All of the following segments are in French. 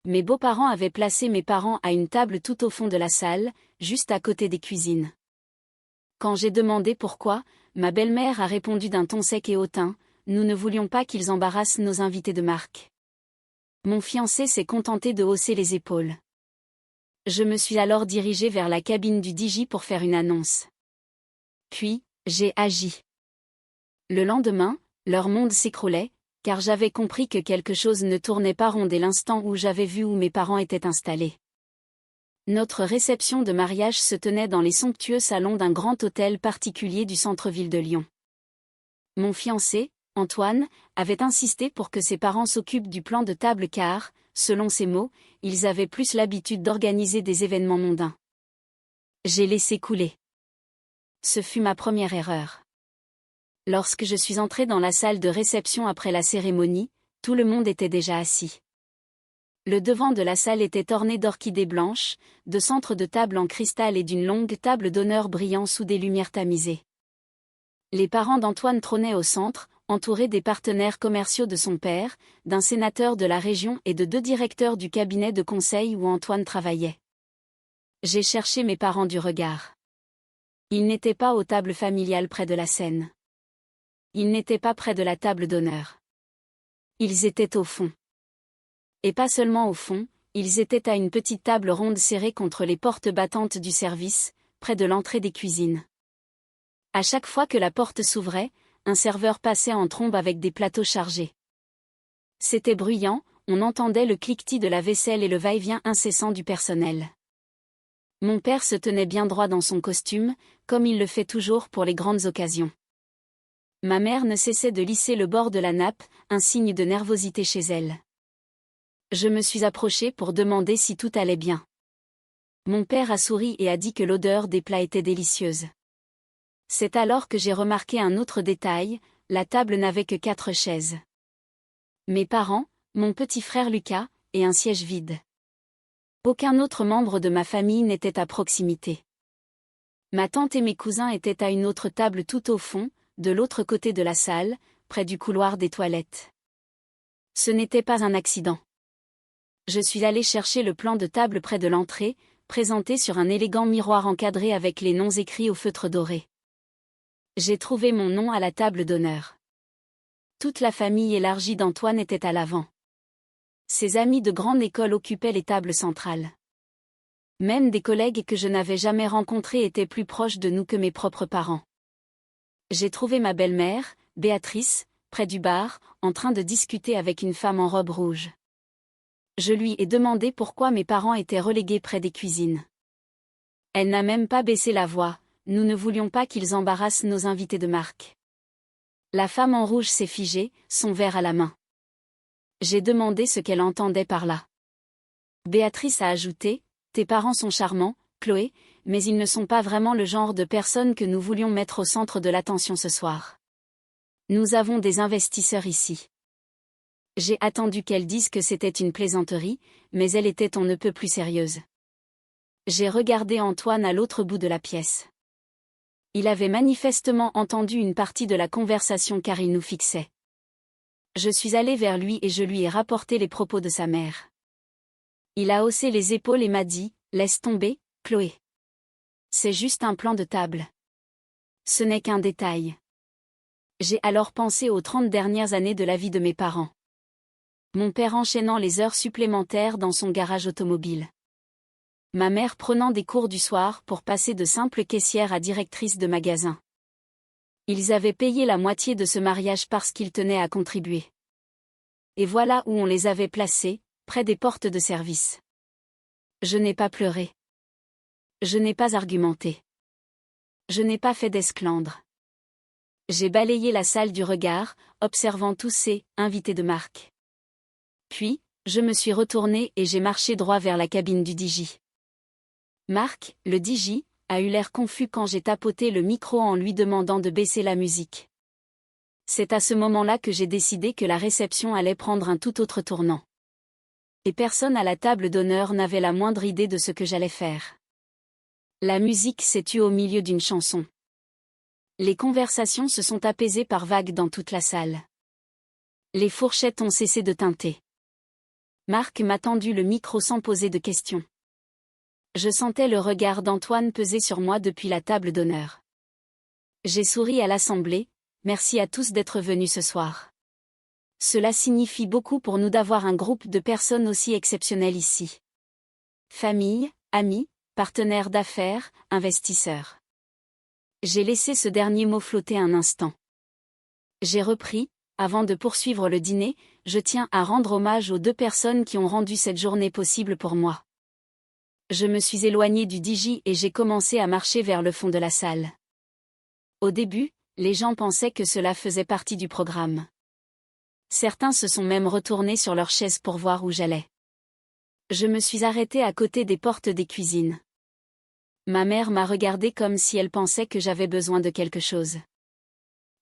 Mes beaux-parents avaient placé mes parents à une table tout au fond de la salle, juste à côté des cuisines. Quand j'ai demandé pourquoi, ma belle-mère a répondu d'un ton sec et hautain: nous ne voulions pas qu'ils embarrassent nos invités de marque. Mon fiancé s'est contenté de hausser les épaules. Je me suis alors dirigée vers la cabine du DJ pour faire une annonce. Puis, j'ai agi. Le lendemain, leur monde s'écroulait, car j'avais compris que quelque chose ne tournait pas rond dès l'instant où j'avais vu où mes parents étaient installés. Notre réception de mariage se tenait dans les somptueux salons d'un grand hôtel particulier du centre-ville de Lyon. Mon fiancé, Antoine, avait insisté pour que ses parents s'occupent du plan de table car, selon ses mots, ils avaient plus l'habitude d'organiser des événements mondains. J'ai laissé couler. Ce fut ma première erreur. Lorsque je suis entrée dans la salle de réception après la cérémonie, tout le monde était déjà assis. Le devant de la salle était orné d'orchidées blanches, de centres de table en cristal et d'une longue table d'honneur brillant sous des lumières tamisées. Les parents d'Antoine trônaient au centre, entourés des partenaires commerciaux de son père, d'un sénateur de la région et de 2 directeurs du cabinet de conseil où Antoine travaillait. J'ai cherché mes parents du regard. Ils n'étaient pas aux tables familiales près de la scène. Ils n'étaient pas près de la table d'honneur. Ils étaient au fond. Et pas seulement au fond, ils étaient à une petite table ronde serrée contre les portes battantes du service, près de l'entrée des cuisines. À chaque fois que la porte s'ouvrait, un serveur passait en trombe avec des plateaux chargés. C'était bruyant, on entendait le cliquetis de la vaisselle et le va-et-vient incessant du personnel. Mon père se tenait bien droit dans son costume, comme il le fait toujours pour les grandes occasions. Ma mère ne cessait de lisser le bord de la nappe, un signe de nervosité chez elle. Je me suis approchée pour demander si tout allait bien. Mon père a souri et a dit que l'odeur des plats était délicieuse. C'est alors que j'ai remarqué un autre détail, la table n'avait que 4 chaises. Mes parents, mon petit frère Lucas, et un siège vide. Aucun autre membre de ma famille n'était à proximité. Ma tante et mes cousins étaient à une autre table tout au fond, de l'autre côté de la salle, près du couloir des toilettes. Ce n'était pas un accident. Je suis allée chercher le plan de table près de l'entrée, présenté sur un élégant miroir encadré avec les noms écrits au feutre doré. J'ai trouvé mon nom à la table d'honneur. Toute la famille élargie d'Antoine était à l'avant. Ses amis de grande école occupaient les tables centrales. Même des collègues que je n'avais jamais rencontrés étaient plus proches de nous que mes propres parents. J'ai trouvé ma belle-mère, Béatrice, près du bar, en train de discuter avec une femme en robe rouge. Je lui ai demandé pourquoi mes parents étaient relégués près des cuisines. Elle n'a même pas baissé la voix, nous ne voulions pas qu'ils embarrassent nos invités de marque. La femme en rouge s'est figée, son verre à la main. J'ai demandé ce qu'elle entendait par là. Béatrice a ajouté: tes parents sont charmants, Chloé, mais ils ne sont pas vraiment le genre de personnes que nous voulions mettre au centre de l'attention ce soir. Nous avons des investisseurs ici. J'ai attendu qu'elle dise que c'était une plaisanterie, mais elle était on ne peut plus sérieuse. J'ai regardé Antoine à l'autre bout de la pièce. Il avait manifestement entendu une partie de la conversation car il nous fixait. Je suis allée vers lui et je lui ai rapporté les propos de sa mère. Il a haussé les épaules et m'a dit: laisse tomber, Chloé. C'est juste un plan de table. Ce n'est qu'un détail. J'ai alors pensé aux 30 dernières années de la vie de mes parents. Mon père enchaînant les heures supplémentaires dans son garage automobile. Ma mère prenant des cours du soir pour passer de simple caissière à directrice de magasin. Ils avaient payé la moitié de ce mariage parce qu'ils tenaient à contribuer. Et voilà où on les avait placés, près des portes de service. Je n'ai pas pleuré. Je n'ai pas argumenté. Je n'ai pas fait d'esclandre. J'ai balayé la salle du regard, observant tous ces invités de marque. Puis, je me suis retournée et j'ai marché droit vers la cabine du DJ. Marc, le DJ, a eu l'air confus quand j'ai tapoté le micro en lui demandant de baisser la musique. C'est à ce moment-là que j'ai décidé que la réception allait prendre un tout autre tournant. Et personne à la table d'honneur n'avait la moindre idée de ce que j'allais faire. La musique s'est tue au milieu d'une chanson. Les conversations se sont apaisées par vagues dans toute la salle. Les fourchettes ont cessé de tinter. Marc m'a tendu le micro sans poser de questions. Je sentais le regard d'Antoine peser sur moi depuis la table d'honneur. J'ai souri à l'assemblée, merci à tous d'être venus ce soir. Cela signifie beaucoup pour nous d'avoir un groupe de personnes aussi exceptionnelles ici. Famille, amis, partenaires d'affaires, investisseurs. J'ai laissé ce dernier mot flotter un instant. J'ai repris, avant de poursuivre le dîner, je tiens à rendre hommage aux 2 personnes qui ont rendu cette journée possible pour moi. Je me suis éloignée du DJ et j'ai commencé à marcher vers le fond de la salle. Au début, les gens pensaient que cela faisait partie du programme. Certains se sont même retournés sur leurs chaises pour voir où j'allais. Je me suis arrêtée à côté des portes des cuisines. Ma mère m'a regardée comme si elle pensait que j'avais besoin de quelque chose.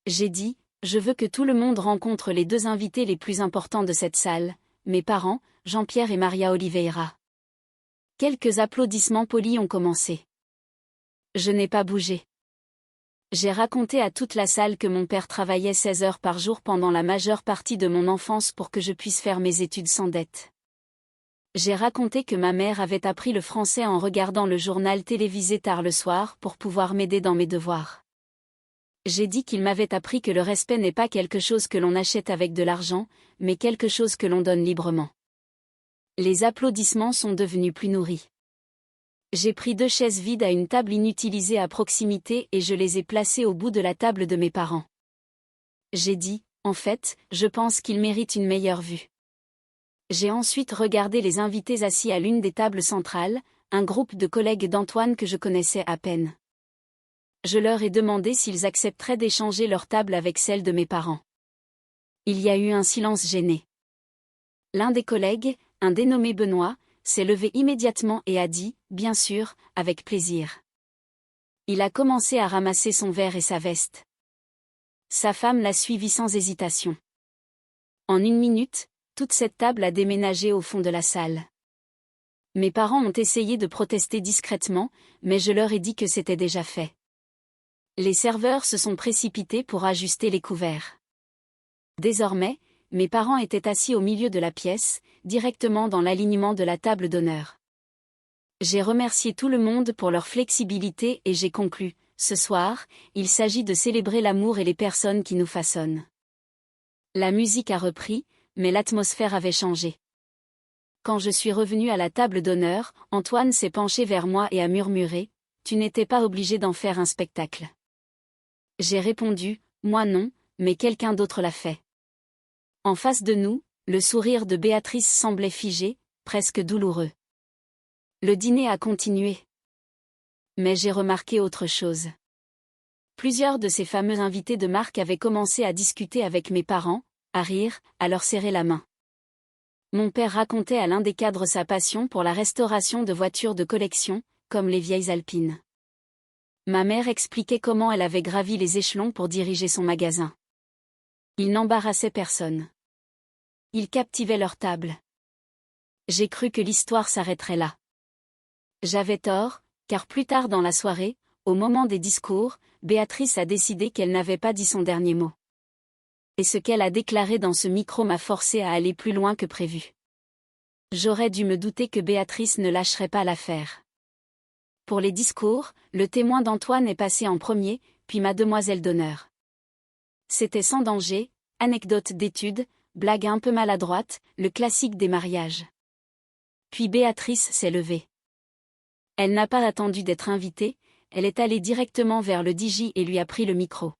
J'ai dit, je veux que tout le monde rencontre les 2 invités les plus importants de cette salle, mes parents, Jean-Pierre et Maria Oliveira. Quelques applaudissements polis ont commencé. Je n'ai pas bougé. J'ai raconté à toute la salle que mon père travaillait 16 heures par jour pendant la majeure partie de mon enfance pour que je puisse faire mes études sans dette. J'ai raconté que ma mère avait appris le français en regardant le journal télévisé tard le soir pour pouvoir m'aider dans mes devoirs. J'ai dit qu'il m'avait appris que le respect n'est pas quelque chose que l'on achète avec de l'argent, mais quelque chose que l'on donne librement. Les applaudissements sont devenus plus nourris. J'ai pris 2 chaises vides à une table inutilisée à proximité et je les ai placées au bout de la table de mes parents. J'ai dit, en fait, je pense qu'ils méritent une meilleure vue. J'ai ensuite regardé les invités assis à l'une des tables centrales, un groupe de collègues d'Antoine que je connaissais à peine. Je leur ai demandé s'ils accepteraient d'échanger leur table avec celle de mes parents. Il y a eu un silence gêné. L'un des collègues, un dénommé Benoît, s'est levé immédiatement et a dit, bien sûr, avec plaisir. Il a commencé à ramasser son verre et sa veste. Sa femme l'a suivi sans hésitation. En 1 minute, toute cette table a déménagé au fond de la salle. Mes parents ont essayé de protester discrètement, mais je leur ai dit que c'était déjà fait. Les serveurs se sont précipités pour ajuster les couverts. Désormais, mes parents étaient assis au milieu de la pièce, directement dans l'alignement de la table d'honneur. J'ai remercié tout le monde pour leur flexibilité et j'ai conclu, ce soir, il s'agit de célébrer l'amour et les personnes qui nous façonnent. La musique a repris, mais l'atmosphère avait changé. Quand je suis revenue à la table d'honneur, Antoine s'est penché vers moi et a murmuré, « Tu n'étais pas obligé d'en faire un spectacle. » J'ai répondu, « Moi non, mais quelqu'un d'autre l'a fait. » En face de nous, le sourire de Béatrice semblait figé, presque douloureux. Le dîner a continué. Mais j'ai remarqué autre chose. Plusieurs de ces fameux invités de Marc avaient commencé à discuter avec mes parents, à rire, à leur serrer la main. Mon père racontait à l'un des cadres sa passion pour la restauration de voitures de collection, comme les vieilles Alpines. Ma mère expliquait comment elle avait gravi les échelons pour diriger son magasin. Il n'embarrassait personne. Il captivait leur table. J'ai cru que l'histoire s'arrêterait là. J'avais tort, car plus tard dans la soirée, au moment des discours, Béatrice a décidé qu'elle n'avait pas dit son dernier mot. Et ce qu'elle a déclaré dans ce micro m'a forcé à aller plus loin que prévu. J'aurais dû me douter que Béatrice ne lâcherait pas l'affaire. Pour les discours, le témoin d'Antoine est passé en premier, puis mademoiselle d'honneur. C'était sans danger, anecdote d'études, blague un peu maladroite, le classique des mariages. Puis Béatrice s'est levée. Elle n'a pas attendu d'être invitée, elle est allée directement vers le DJ et lui a pris le micro.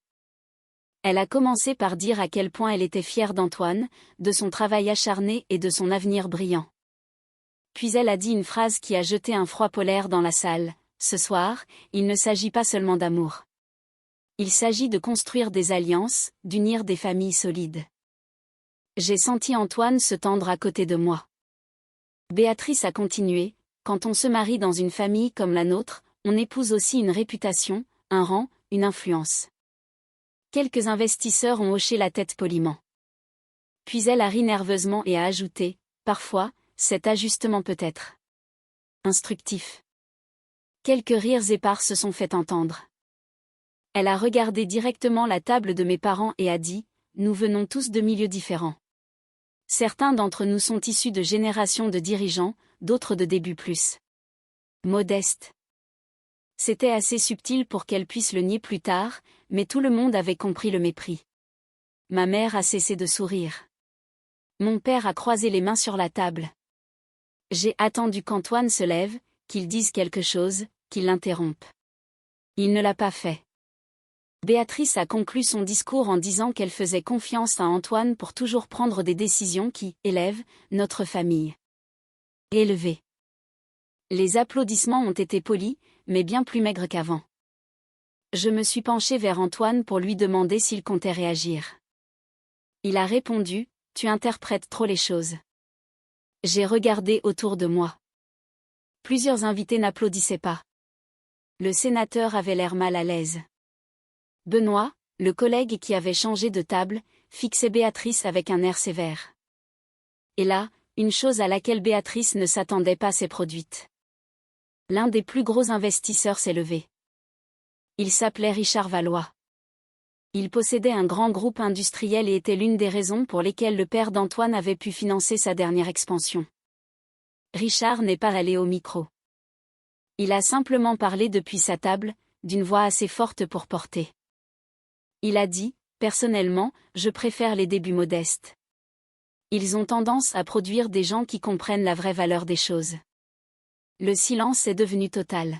Elle a commencé par dire à quel point elle était fière d'Antoine, de son travail acharné et de son avenir brillant. Puis elle a dit une phrase qui a jeté un froid polaire dans la salle. Ce soir, il ne s'agit pas seulement d'amour. Il s'agit de construire des alliances, d'unir des familles solides. J'ai senti Antoine se tendre à côté de moi. Béatrice a continué, quand on se marie dans une famille comme la nôtre, on épouse aussi une réputation, un rang, une influence. Quelques investisseurs ont hoché la tête poliment. Puis elle a ri nerveusement et a ajouté, parfois, cet ajustement peut être instructif. Quelques rires épars se sont fait entendre. Elle a regardé directement la table de mes parents et a dit, nous venons tous de milieux différents. Certains d'entre nous sont issus de générations de dirigeants, d'autres de débuts plus modestes. C'était assez subtil pour qu'elle puisse le nier plus tard, mais tout le monde avait compris le mépris. Ma mère a cessé de sourire. Mon père a croisé les mains sur la table. J'ai attendu qu'Antoine se lève, qu'il dise quelque chose, qu'il l'interrompe. Il ne l'a pas fait. Béatrice a conclu son discours en disant qu'elle faisait confiance à Antoine pour toujours prendre des décisions qui élèvent notre famille. Élevé. Les applaudissements ont été polis, mais bien plus maigres qu'avant. Je me suis penchée vers Antoine pour lui demander s'il comptait réagir. Il a répondu, « Tu interprètes trop les choses. » J'ai regardé autour de moi. Plusieurs invités n'applaudissaient pas. Le sénateur avait l'air mal à l'aise. Benoît, le collègue qui avait changé de table, fixait Béatrice avec un air sévère. Et là, une chose à laquelle Béatrice ne s'attendait pas s'est produite. L'un des plus gros investisseurs s'est levé. Il s'appelait Richard Valois. Il possédait un grand groupe industriel et était l'une des raisons pour lesquelles le père d'Antoine avait pu financer sa dernière expansion. Richard n'est pas allé au micro. Il a simplement parlé depuis sa table, d'une voix assez forte pour porter. Il a dit, « Personnellement, je préfère les débuts modestes. Ils ont tendance à produire des gens qui comprennent la vraie valeur des choses. » Le silence est devenu total.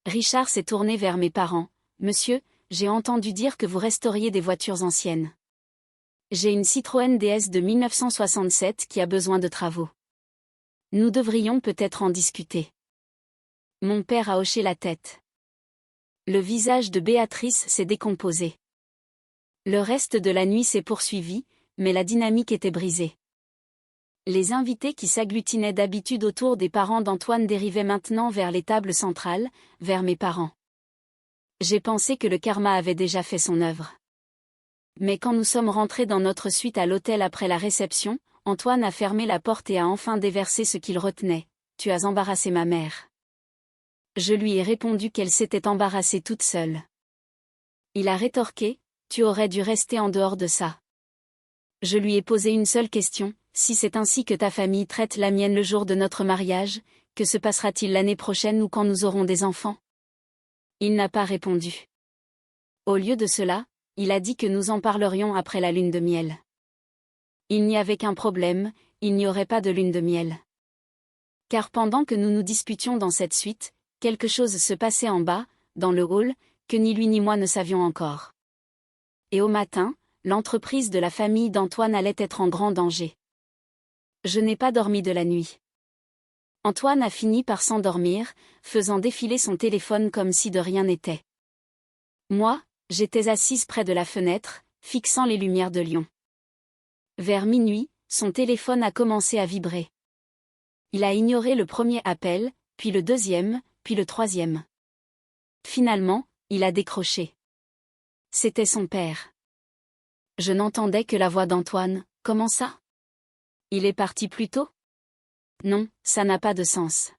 Richard s'est tourné vers mes parents. « Monsieur, j'ai entendu dire que vous restauriez des voitures anciennes. J'ai une Citroën DS de 1967 qui a besoin de travaux. Nous devrions peut-être en discuter. » Mon père a hoché la tête. Le visage de Béatrice s'est décomposé. Le reste de la nuit s'est poursuivi, mais la dynamique était brisée. Les invités qui s'agglutinaient d'habitude autour des parents d'Antoine dérivaient maintenant vers les tables centrales, vers mes parents. J'ai pensé que le karma avait déjà fait son œuvre. Mais quand nous sommes rentrés dans notre suite à l'hôtel après la réception, Antoine a fermé la porte et a enfin déversé ce qu'il retenait. « Tu as embarrassé ma mère. » Je lui ai répondu qu'elle s'était embarrassée toute seule. Il a rétorqué, « Tu aurais dû rester en dehors de ça. » Je lui ai posé une seule question, « Si c'est ainsi que ta famille traite la mienne le jour de notre mariage, que se passera-t-il l'année prochaine ou quand nous aurons des enfants ?» Il n'a pas répondu. Au lieu de cela, il a dit que nous en parlerions après la lune de miel. Il n'y avait qu'un problème, il n'y aurait pas de lune de miel. Car pendant que nous nous disputions dans cette suite, quelque chose se passait en bas, dans le hall, que ni lui ni moi ne savions encore. Et au matin, l'entreprise de la famille d'Antoine allait être en grand danger. Je n'ai pas dormi de la nuit. Antoine a fini par s'endormir, faisant défiler son téléphone comme si de rien n'était. Moi, j'étais assise près de la fenêtre, fixant les lumières de Lyon. Vers minuit, son téléphone a commencé à vibrer. Il a ignoré le premier appel, puis le deuxième, puis le troisième. Finalement, il a décroché. C'était son père. Je n'entendais que la voix d'Antoine. « Comment ça ? Il est parti plus tôt ? » Non, ça n'a pas de sens.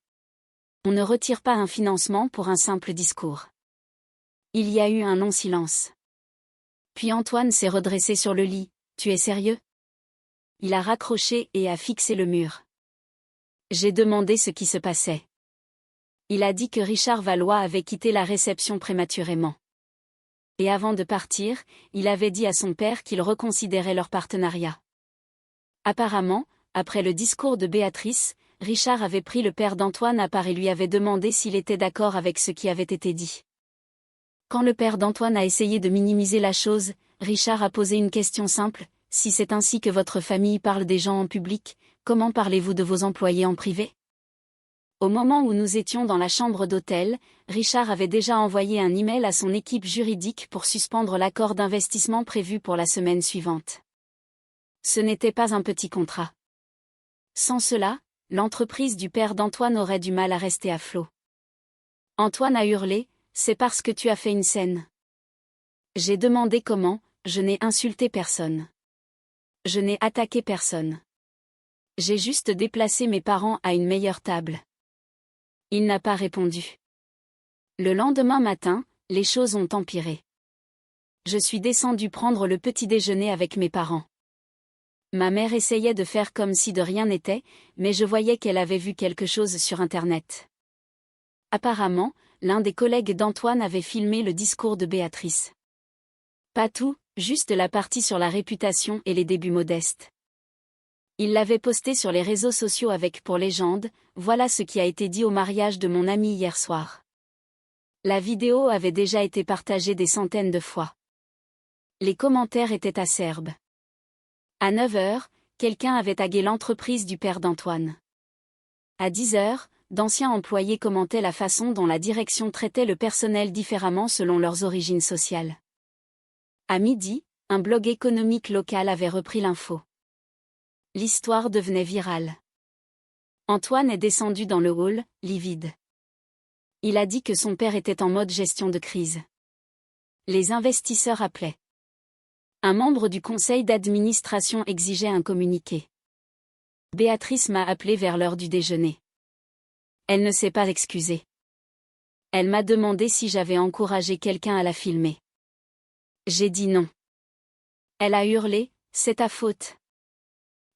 On ne retire pas un financement pour un simple discours. Il y a eu un long silence. Puis Antoine s'est redressé sur le lit. « Tu es sérieux ? » Il a raccroché et a fixé le mur. J'ai demandé ce qui se passait. Il a dit que Richard Valois avait quitté la réception prématurément. Et avant de partir, il avait dit à son père qu'il reconsidérait leur partenariat. Apparemment, après le discours de Béatrice, Richard avait pris le père d'Antoine à part et lui avait demandé s'il était d'accord avec ce qui avait été dit. Quand le père d'Antoine a essayé de minimiser la chose, Richard a posé une question simple, « Si c'est ainsi que votre famille parle des gens en public, comment parlez-vous de vos employés en privé ?» Au moment où nous étions dans la chambre d'hôtel, Richard avait déjà envoyé un email à son équipe juridique pour suspendre l'accord d'investissement prévu pour la semaine suivante. Ce n'était pas un petit contrat. Sans cela, l'entreprise du père d'Antoine aurait du mal à rester à flot. Antoine a hurlé, « C'est parce que tu as fait une scène. » J'ai demandé comment, je n'ai insulté personne. Je n'ai attaqué personne. J'ai juste déplacé mes parents à une meilleure table. Il n'a pas répondu. Le lendemain matin, les choses ont empiré. Je suis descendue prendre le petit déjeuner avec mes parents. Ma mère essayait de faire comme si de rien n'était, mais je voyais qu'elle avait vu quelque chose sur Internet. Apparemment, l'un des collègues d'Antoine avait filmé le discours de Béatrice. Pas tout, juste la partie sur la réputation et les débuts modestes. Il l'avait posté sur les réseaux sociaux avec pour légende, voilà ce qui a été dit au mariage de mon ami hier soir. La vidéo avait déjà été partagée des centaines de fois. Les commentaires étaient acerbes. À 9 heures, quelqu'un avait tagué l'entreprise du père d'Antoine. À 10 heures, d'anciens employés commentaient la façon dont la direction traitait le personnel différemment selon leurs origines sociales. À midi, un blog économique local avait repris l'info. L'histoire devenait virale. Antoine est descendu dans le hall, livide. Il a dit que son père était en mode gestion de crise. Les investisseurs appelaient. Un membre du conseil d'administration exigeait un communiqué. Béatrice m'a appelé vers l'heure du déjeuner. Elle ne s'est pas excusée. Elle m'a demandé si j'avais encouragé quelqu'un à la filmer. J'ai dit non. Elle a hurlé, c'est ta faute.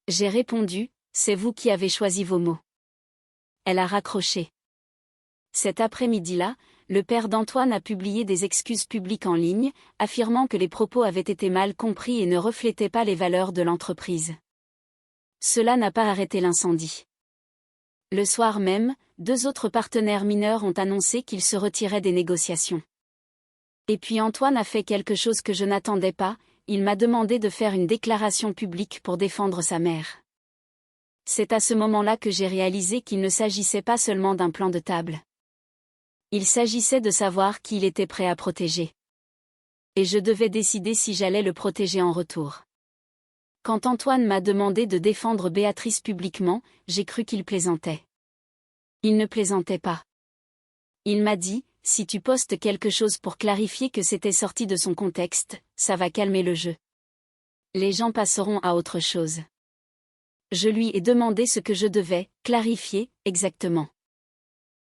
J'ai répondu, c'est vous qui avez choisi vos mots. Elle a raccroché. Cet après-midi-là, le père d'Antoine a publié des excuses publiques en ligne, affirmant que les propos avaient été mal compris et ne reflétaient pas les valeurs de l'entreprise. Cela n'a pas arrêté l'incendie. Le soir même, 2 autres partenaires mineurs ont annoncé qu'ils se retiraient des négociations. Et puis Antoine a fait quelque chose que je n'attendais pas, il m'a demandé de faire une déclaration publique pour défendre sa mère. C'est à ce moment-là que j'ai réalisé qu'il ne s'agissait pas seulement d'un plan de table. Il s'agissait de savoir qui il était prêt à protéger. Et je devais décider si j'allais le protéger en retour. Quand Antoine m'a demandé de défendre Béatrice publiquement, j'ai cru qu'il plaisantait. Il ne plaisantait pas. Il m'a dit, si tu postes quelque chose pour clarifier que c'était sorti de son contexte, ça va calmer le jeu. Les gens passeront à autre chose. Je lui ai demandé ce que je devais clarifier, exactement.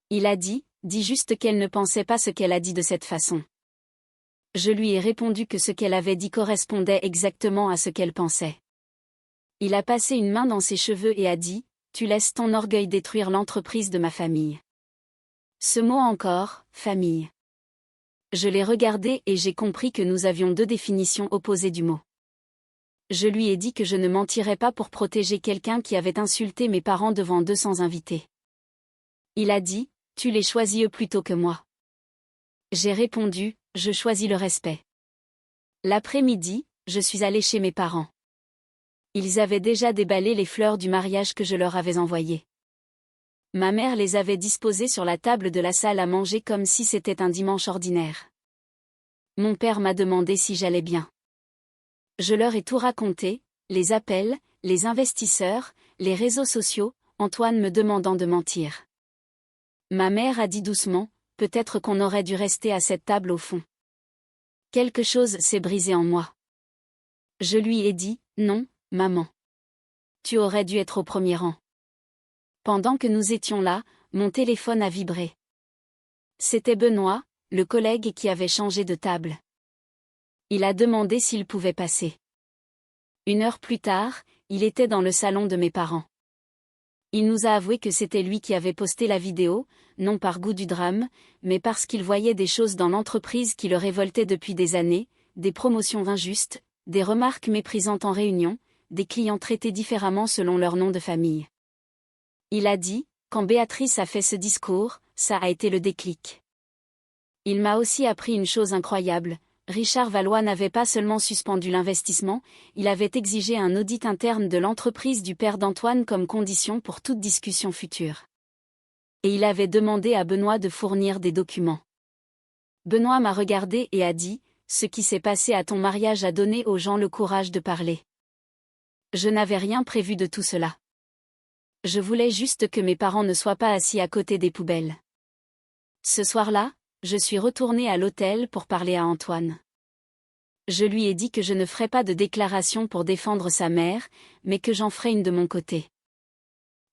Il a dit, dis juste qu'elle ne pensait pas ce qu'elle a dit de cette façon. Je lui ai répondu que ce qu'elle avait dit correspondait exactement à ce qu'elle pensait. Il a passé une main dans ses cheveux et a dit, tu laisses ton orgueil détruire l'entreprise de ma famille. Ce mot encore, famille. Je l'ai regardé et j'ai compris que nous avions 2 définitions opposées du mot. Je lui ai dit que je ne mentirais pas pour protéger quelqu'un qui avait insulté mes parents devant 200 invités. Il a dit, tu les choisis eux plutôt que moi. J'ai répondu, je choisis le respect. L'après-midi, je suis allée chez mes parents. Ils avaient déjà déballé les fleurs du mariage que je leur avais envoyées. Ma mère les avait disposées sur la table de la salle à manger comme si c'était un dimanche ordinaire. Mon père m'a demandé si j'allais bien. Je leur ai tout raconté, les appels, les investisseurs, les réseaux sociaux, Antoine me demandant de mentir. Ma mère a dit doucement, peut-être qu'on aurait dû rester à cette table au fond. Quelque chose s'est brisé en moi. Je lui ai dit, non, maman. Tu aurais dû être au premier rang. Pendant que nous étions là, mon téléphone a vibré. C'était Benoît, le collègue qui avait changé de table. Il a demandé s'il pouvait passer. 1 heure plus tard, il était dans le salon de mes parents. Il nous a avoué que c'était lui qui avait posté la vidéo, non par goût du drame, mais parce qu'il voyait des choses dans l'entreprise qui le révoltaient depuis des années, des promotions injustes, des remarques méprisantes en réunion, des clients traités différemment selon leur nom de famille. Il a dit, quand Béatrice a fait ce discours, ça a été le déclic. Il m'a aussi appris une chose incroyable, Richard Valois n'avait pas seulement suspendu l'investissement, il avait exigé un audit interne de l'entreprise du père d'Antoine comme condition pour toute discussion future. Et il avait demandé à Benoît de fournir des documents. Benoît m'a regardé et a dit, ce qui s'est passé à ton mariage a donné aux gens le courage de parler. Je n'avais rien prévu de tout cela. Je voulais juste que mes parents ne soient pas assis à côté des poubelles. Ce soir-là, je suis retournée à l'hôtel pour parler à Antoine. Je lui ai dit que je ne ferais pas de déclaration pour défendre sa mère, mais que j'en ferais une de mon côté.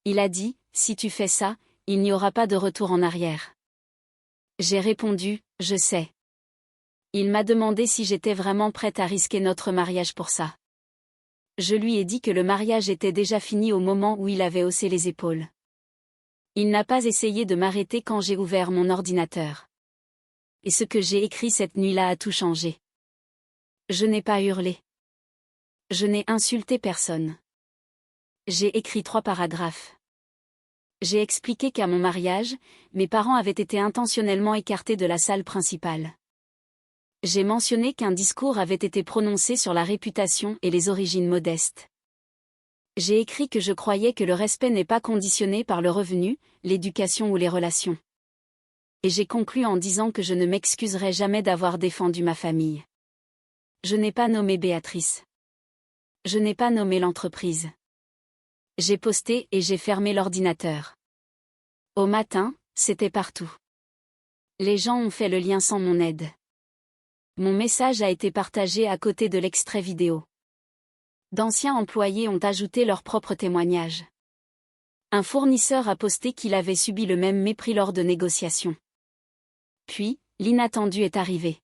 Il a dit, si tu fais ça, il n'y aura pas de retour en arrière. J'ai répondu, je sais. Il m'a demandé si j'étais vraiment prête à risquer notre mariage pour ça. Je lui ai dit que le mariage était déjà fini au moment où il avait haussé les épaules. Il n'a pas essayé de m'arrêter quand j'ai ouvert mon ordinateur. Et ce que j'ai écrit cette nuit-là a tout changé. Je n'ai pas hurlé. Je n'ai insulté personne. J'ai écrit 3 paragraphes. J'ai expliqué qu'à mon mariage, mes parents avaient été intentionnellement écartés de la salle principale. J'ai mentionné qu'un discours avait été prononcé sur la réputation et les origines modestes. J'ai écrit que je croyais que le respect n'est pas conditionné par le revenu, l'éducation ou les relations. Et j'ai conclu en disant que je ne m'excuserai jamais d'avoir défendu ma famille. Je n'ai pas nommé Béatrice. Je n'ai pas nommé l'entreprise. J'ai posté et j'ai fermé l'ordinateur. Au matin, c'était partout. Les gens ont fait le lien sans mon aide. Mon message a été partagé à côté de l'extrait vidéo. D'anciens employés ont ajouté leurs propres témoignages. Un fournisseur a posté qu'il avait subi le même mépris lors de négociations. Puis, l'inattendu est arrivé.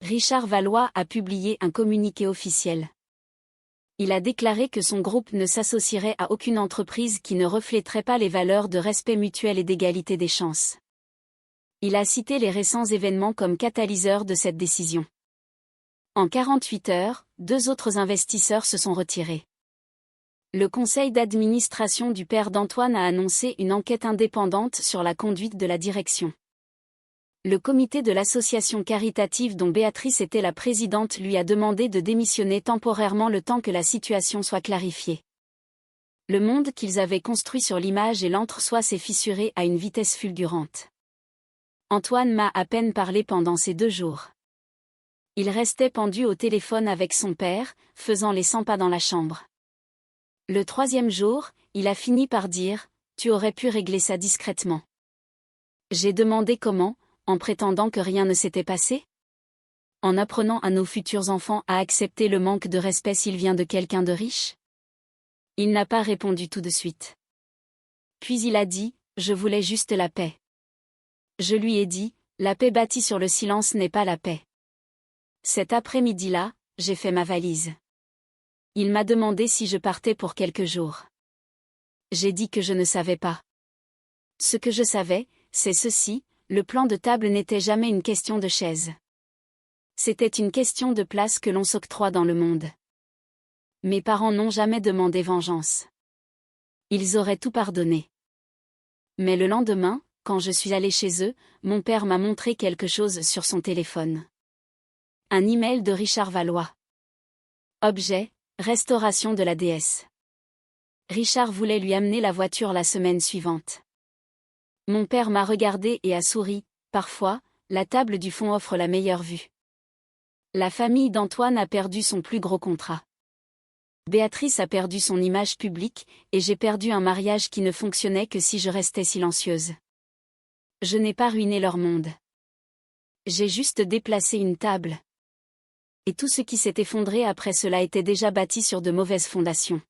Richard Valois a publié un communiqué officiel. Il a déclaré que son groupe ne s'associerait à aucune entreprise qui ne reflèterait pas les valeurs de respect mutuel et d'égalité des chances. Il a cité les récents événements comme catalyseurs de cette décision. En 48 heures, 2 autres investisseurs se sont retirés. Le conseil d'administration du père d'Antoine a annoncé une enquête indépendante sur la conduite de la direction. Le comité de l'association caritative dont Béatrice était la présidente lui a demandé de démissionner temporairement le temps que la situation soit clarifiée. Le monde qu'ils avaient construit sur l'image et l'entre-soi s'est fissuré à une vitesse fulgurante. Antoine m'a à peine parlé pendant ces 2 jours. Il restait pendu au téléphone avec son père, faisant les 100 pas dans la chambre. Le 3e jour, il a fini par dire « Tu aurais pu régler ça discrètement ». J'ai demandé comment, en prétendant que rien ne s'était passé ? En apprenant à nos futurs enfants à accepter le manque de respect s'il vient de quelqu'un de riche ? Il n'a pas répondu tout de suite. Puis il a dit « Je voulais juste la paix ». Je lui ai dit « La paix bâtie sur le silence n'est pas la paix ». Cet après-midi-là, j'ai fait ma valise. Il m'a demandé si je partais pour quelques jours. J'ai dit que je ne savais pas. Ce que je savais, c'est ceci, le plan de table n'était jamais une question de chaise. C'était une question de place que l'on s'octroie dans le monde. Mes parents n'ont jamais demandé vengeance. Ils auraient tout pardonné. Mais le lendemain, quand je suis allée chez eux, mon père m'a montré quelque chose sur son téléphone. Un email de Richard Valois. Objet, restauration de la déesse. Richard voulait lui amener la voiture la semaine suivante. Mon père m'a regardé et a souri. Parfois, la table du fond offre la meilleure vue. La famille d'Antoine a perdu son plus gros contrat. Béatrice a perdu son image publique, et j'ai perdu un mariage qui ne fonctionnait que si je restais silencieuse. Je n'ai pas ruiné leur monde. J'ai juste déplacé une table. Et tout ce qui s'est effondré après cela était déjà bâti sur de mauvaises fondations.